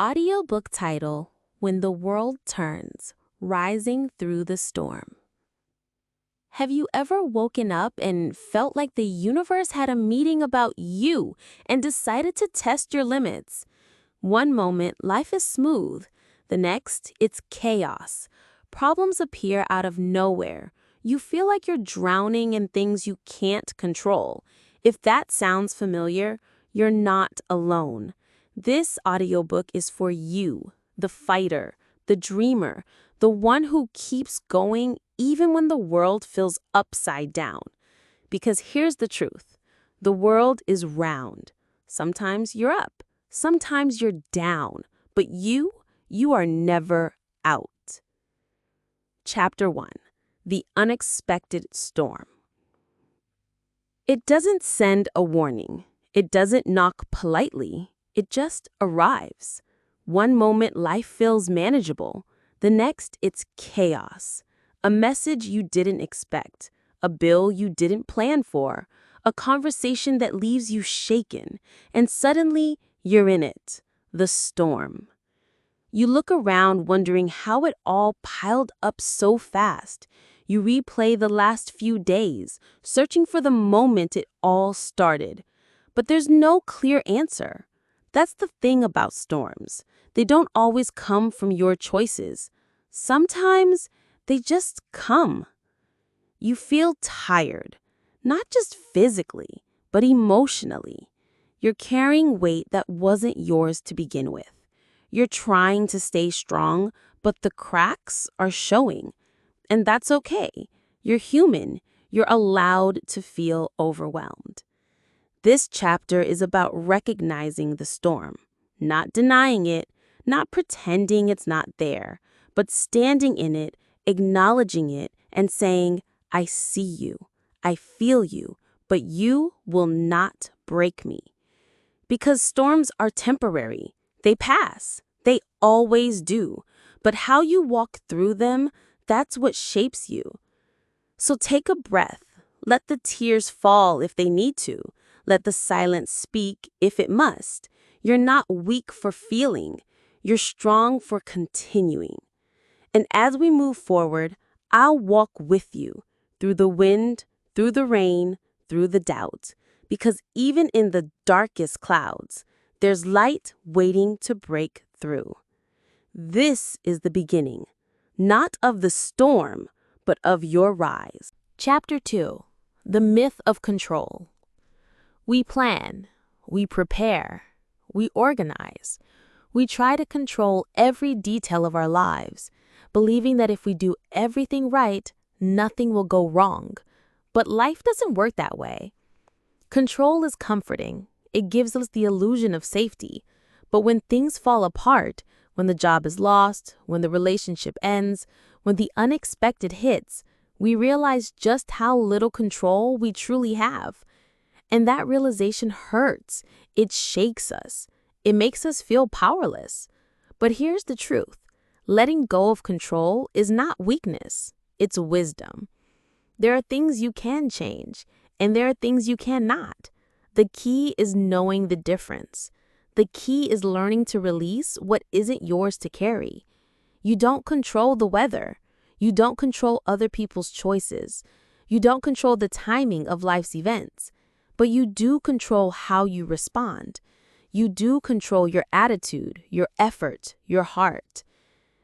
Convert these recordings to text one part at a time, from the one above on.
Audiobook title, When the World Turns, Rising Through the Storm. Have you ever woken up and felt like the universe had a meeting about you and decided to test your limits? One moment, life is smooth. The next, it's chaos. Problems appear out of nowhere. You feel like you're drowning in things you can't control. If that sounds familiar, you're not alone. This audiobook is for you, the fighter, the dreamer, the one who keeps going even when the world feels upside down. Because here's the truth. The world is round. Sometimes you're up, sometimes you're down, but you are never out. Chapter 1. The Unexpected Storm. It doesn't send a warning. It doesn't knock politely. It just arrives. One moment life feels manageable. The next, it's chaos. A message you didn't expect. A bill you didn't plan for. A conversation that leaves you shaken. And suddenly, you're in it. The storm. You look around wondering how it all piled up so fast. You replay the last few days, searching for the moment it all started. But there's no clear answer. That's the thing about storms. They don't always come from your choices. Sometimes they just come. You feel tired, not just physically, but emotionally. You're carrying weight that wasn't yours to begin with. You're trying to stay strong, but the cracks are showing. And that's okay. You're human. You're allowed to feel overwhelmed. This chapter is about recognizing the storm, not denying it, not pretending it's not there, but standing in it, acknowledging it, and saying, I see you, I feel you, but you will not break me. Because storms are temporary. They pass. They always do. But how you walk through them, that's what shapes you. So take a breath. Let the tears fall if they need to. Let the silence speak if it must. You're not weak for feeling. You're strong for continuing. And as we move forward, I'll walk with you through the wind, through the rain, through the doubt. Because even in the darkest clouds, there's light waiting to break through. This is the beginning, not of the storm, but of your rise. Chapter 2. The Myth of Control. We plan, we prepare, we organize. We try to control every detail of our lives, believing that if we do everything right, nothing will go wrong. But life doesn't work that way. Control is comforting. It gives us the illusion of safety. But when things fall apart, when the job is lost, when the relationship ends, when the unexpected hits, we realize just how little control we truly have. And that realization hurts. It shakes us. It makes us feel powerless. But here's the truth. Letting go of control is not weakness. It's wisdom. There are things you can change, and there are things you cannot. The key is knowing the difference. The key is learning to release what isn't yours to carry. You don't control the weather. You don't control other people's choices. You don't control the timing of life's events. But you do control how you respond. You do control your attitude, your effort, your heart.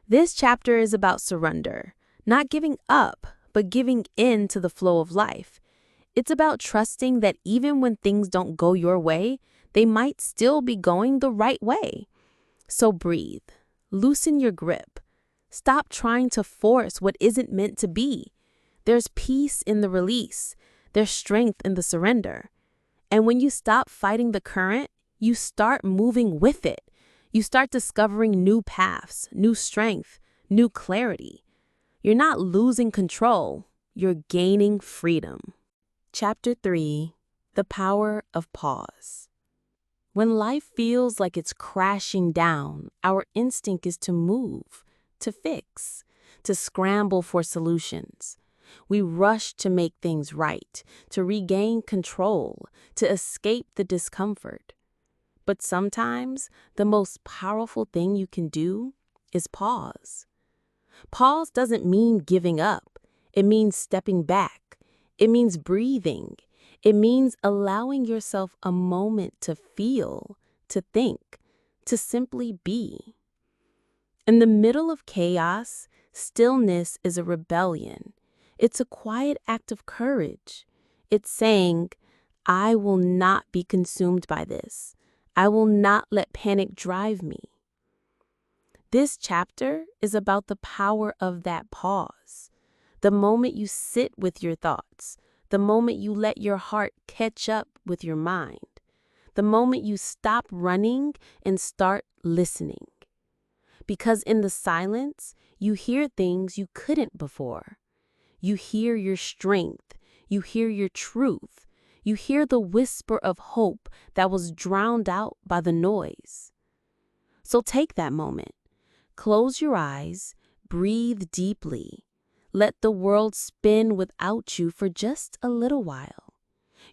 This chapter is about surrender, not giving up, but giving in to the flow of life. It's about trusting that even when things don't go your way, they might still be going the right way. So breathe. Loosen your grip. Stop trying to force what isn't meant to be. There's peace in the release. There's strength in the surrender. And when you stop fighting the current, you start moving with it. You start discovering new paths, new strength, new clarity. You're not losing control. You're gaining freedom. Chapter 3. The Power of Pause. When life feels like it's crashing down, our instinct is to move, to fix, to scramble for solutions. We rush to make things right, to regain control, to escape the discomfort. But sometimes the most powerful thing you can do is pause. Pause doesn't mean giving up. It means stepping back. It means breathing. It means allowing yourself a moment to feel, to think, to simply be. In the middle of chaos, stillness is a rebellion. It's a quiet act of courage. It's saying, I will not be consumed by this. I will not let panic drive me. This chapter is about the power of that pause. The moment you sit with your thoughts, the moment you let your heart catch up with your mind, the moment you stop running and start listening. Because in the silence, you hear things you couldn't before. You hear your strength. You hear your truth. You hear the whisper of hope that was drowned out by the noise. So take that moment. Close your eyes. Breathe deeply. Let the world spin without you for just a little while.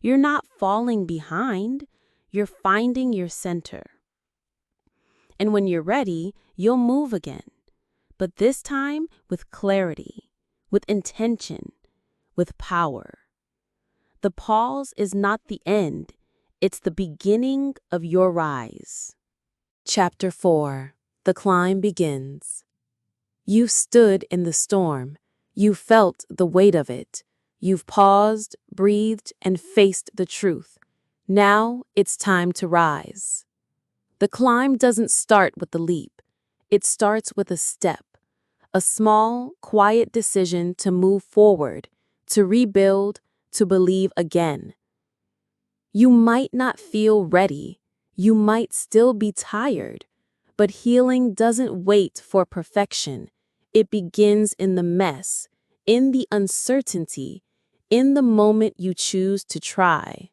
You're not falling behind. You're finding your center. And when you're ready, you'll move again. But this time with clarity, with intention, with power. The pause is not the end. It's the beginning of your rise. Chapter 4. The climb begins. You've stood in the storm. You felt the weight of it. You've paused, breathed, and faced the truth. Now it's time to rise. The climb doesn't start with the leap. It starts with a step, a small, quiet decision to move forward, to rebuild, to believe again. You might not feel ready. You might still be tired. But healing doesn't wait for perfection. It begins in the mess, in the uncertainty, in the moment you choose to try.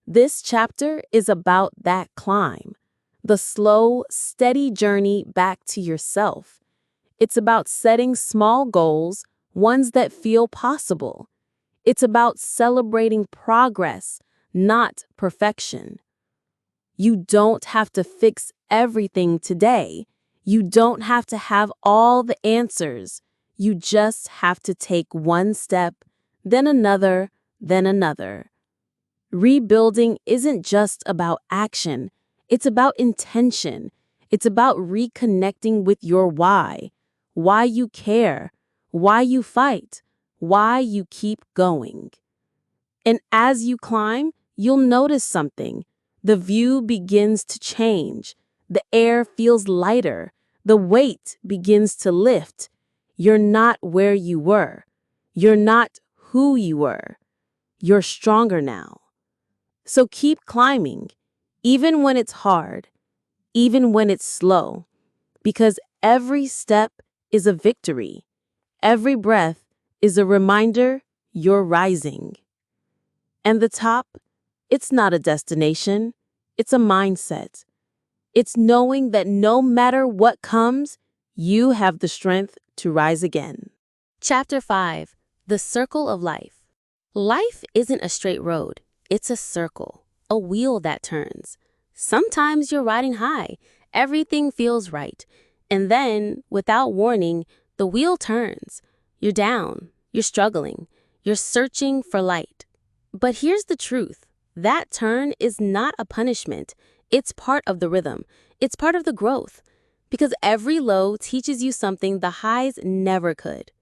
This chapter is about that climb, the slow, steady journey back to yourself. It's about setting small goals, ones that feel possible. It's about celebrating progress, not perfection. You don't have to fix everything today. You don't have to have all the answers. You just have to take one step, then another, then another. Rebuilding isn't just about action. It's about intention. It's about reconnecting with your why you care, why you fight, why you keep going. And as you climb, you'll notice something. The view begins to change. The air feels lighter. The weight begins to lift. You're not where you were. You're not who you were. You're stronger now. So keep climbing, even when it's hard, even when it's slow, because every step is a victory. Every breath is a reminder you're rising. And the top, it's not a destination, it's a mindset. It's knowing that no matter what comes, you have the strength to rise again. Chapter 5. The Circle of Life. Life isn't a straight road. It's a circle, a wheel that turns. Sometimes you're riding high. Everything feels right. And then, without warning, the wheel turns. You're down. You're struggling. You're searching for light. But here's the truth. That turn is not a punishment. It's part of the rhythm. It's part of the growth. Because every low teaches you something the highs never could.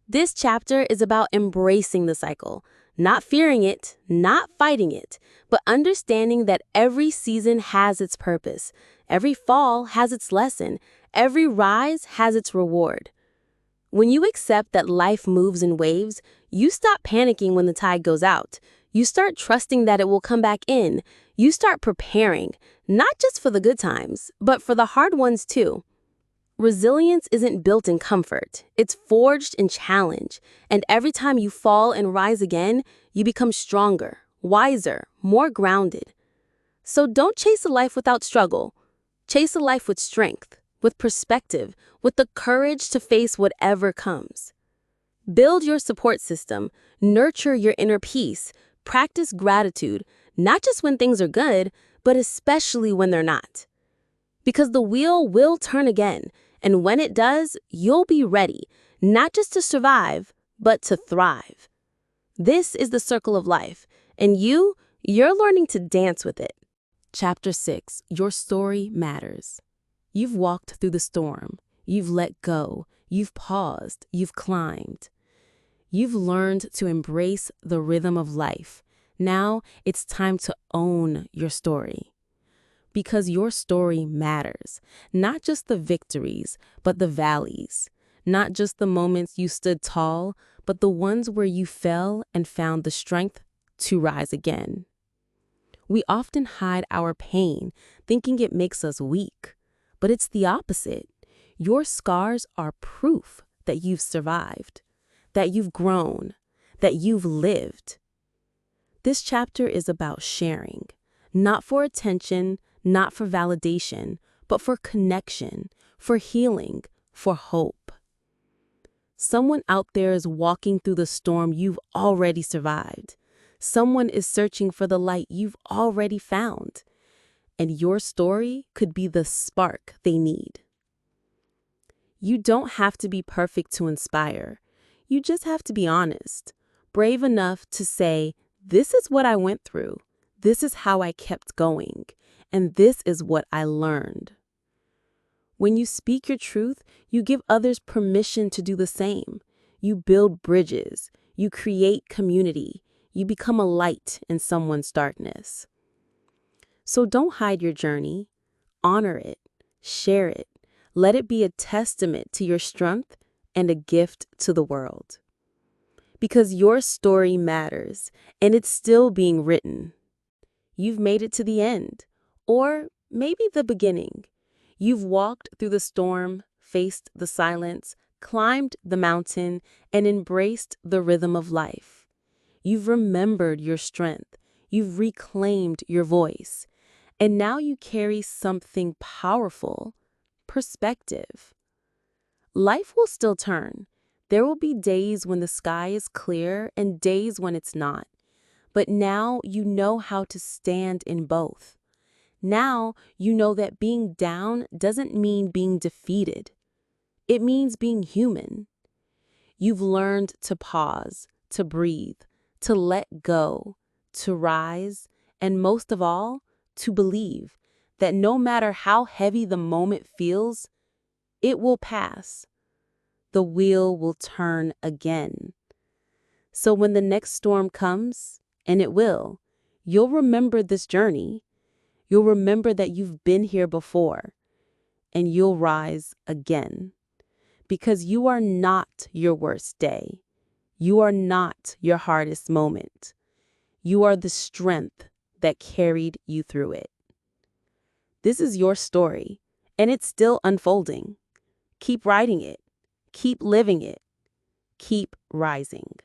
This chapter is about embracing the cycle, not fearing it, not fighting it, but understanding that every season has its purpose. Every fall has its lesson. Every rise has its reward. When you accept that life moves in waves, you stop panicking when the tide goes out. You start trusting that it will come back in. You start preparing, not just for the good times, but for the hard ones too. Resilience isn't built in comfort. It's forged in challenge. And every time you fall and rise again, you become stronger, wiser, more grounded. So don't chase a life without struggle. Chase a life with strength, with perspective, with the courage to face whatever comes. Build your support system, nurture your inner peace, practice gratitude, not just when things are good, but especially when they're not. Because the wheel will turn again, and when it does, you'll be ready, not just to survive, but to thrive. This is the circle of life, and you're learning to dance with it. Chapter 6, Your Story Matters. You've walked through the storm. You've let go. You've paused. You've climbed. You've learned to embrace the rhythm of life. Now it's time to own your story. Because your story matters. Not just the victories, but the valleys. Not just the moments you stood tall, but the ones where you fell and found the strength to rise again. We often hide our pain, thinking it makes us weak. But it's the opposite. Your scars are proof that you've survived, that you've grown, that you've lived. This chapter is about sharing, not for attention, not for validation, but for connection, for healing, for hope. Someone out there is walking through the storm you've already survived. Someone is searching for the light you've already found. And your story could be the spark they need. You don't have to be perfect to inspire. You just have to be honest, brave enough to say, this is what I went through, this is how I kept going, and this is what I learned. When you speak your truth, you give others permission to do the same. You build bridges, you create community, you become a light in someone's darkness. So don't hide your journey. Honor it. Share it. Let it be a testament to your strength and a gift to the world. Because your story matters, and it's still being written. You've made it to the end, or maybe the beginning. You've walked through the storm, faced the silence, climbed the mountain, and embraced the rhythm of life. You've remembered your strength. You've reclaimed your voice. And now you carry something powerful, perspective. Life will still turn. There will be days when the sky is clear and days when it's not. But now you know how to stand in both. Now you know that being down doesn't mean being defeated. It means being human. You've learned to pause, to breathe, to let go, to rise, and most of all, to believe that no matter how heavy the moment feels, it will pass. The wheel will turn again. So when the next storm comes, and it will, you'll remember this journey. You'll remember that you've been here before, and you'll rise again. Because you are not your worst day. You are not your hardest moment. You are the strength that carried you through it. This is your story, and it's still unfolding. Keep writing it. Keep living it. Keep rising.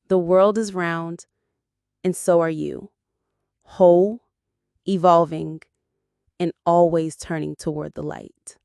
The world is round, and so are you. Whole, evolving, and always turning toward the light.